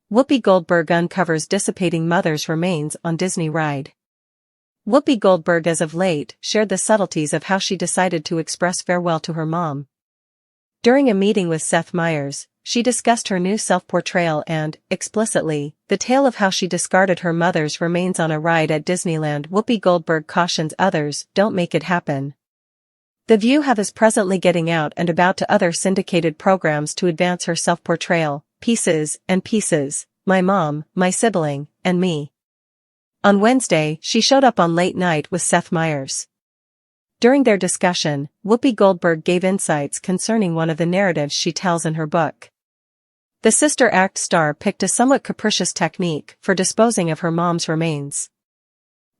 Whoopi Goldberg uncovers dissipating mother's remains on Disney ride. Whoopi Goldberg as of late shared the subtleties of how she decided to express farewell to her mom. During a meeting with Seth Meyers, she discussed her new self-portrayal and, explicitly, the tale of how she discarded her mother's remains on a ride at Disneyland. Whoopi Goldberg cautions others, "Don't make it happen." The View have is presently getting out and about to other syndicated programs to advance her self-portrayal, Pieces and Pieces, My Mom, My Sibling, and Me. On Wednesday, she showed up on Late Night with Seth Meyers. During their discussion, Whoopi Goldberg gave insights concerning one of the narratives she tells in her book. The Sister Act star picked a somewhat capricious technique for disposing of her mom's remains.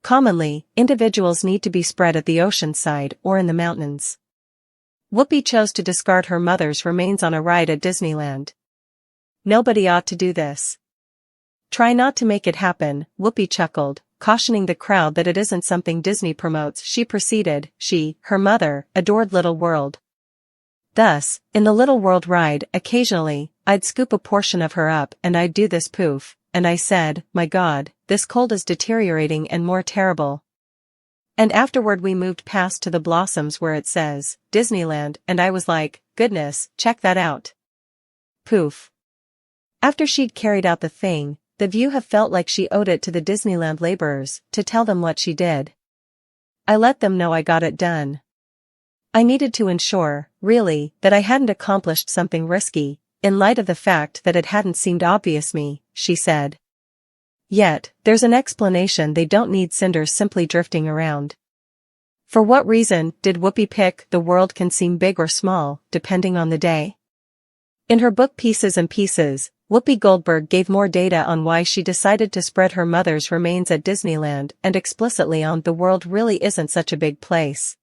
Commonly, individuals need to be spread at the ocean side or in the mountains. Whoopi chose to discard her mother's remains on a ride at Disneyland. Nobody ought to do this. Try not to make it happen, Whoopi chuckled, cautioning the crowd that it isn't something Disney promotes. She proceeded, her mother, adored Little World. Thus, in the Little World ride, occasionally, I'd scoop a portion of her up and I'd do this poof, and I said, "My God, this cold is deteriorating and more terrible." And afterward we moved past to the blossoms where it says, Disneyland, and I was like, "Goodness, check that out." Poof. After she'd carried out the thing, The View have felt like she owed it to the Disneyland laborers to tell them what she did. "I let them know I got it done. I needed to ensure, really, that I hadn't accomplished something risky, in light of the fact that it hadn't seemed obvious me," she said. Yet, there's an explanation: they don't need cinders simply drifting around. For what reason did Whoopi pick "The world can seem big or small, depending on the day"? In her book Pieces and Pieces, Whoopi Goldberg gave more data on why she decided to spread her mother's remains at Disneyland and explicitly on "the world really isn't such a big place."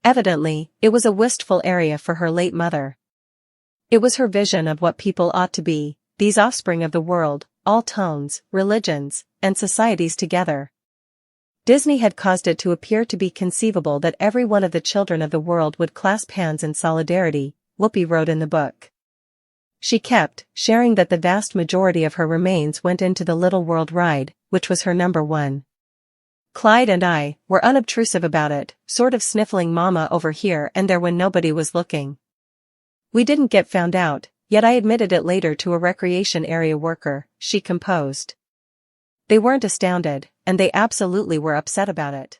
Evidently, it was a wistful area for her late mother. It was her vision of what people ought to be, these offspring of the world, all tones, religions, and societies together. Disney had caused it to appear to be conceivable that every one of the children of the world would clasp hands in solidarity, Whoopi wrote in the book. She kept sharing that the vast majority of her remains went into the Little World ride, which was her number one. "Clyde and I were unobtrusive about it, sort of sniffling mama over here and there when nobody was looking. We didn't get found out, yet I admitted it later to a recreation area worker," she composed. "They weren't astounded, and they absolutely were upset about it.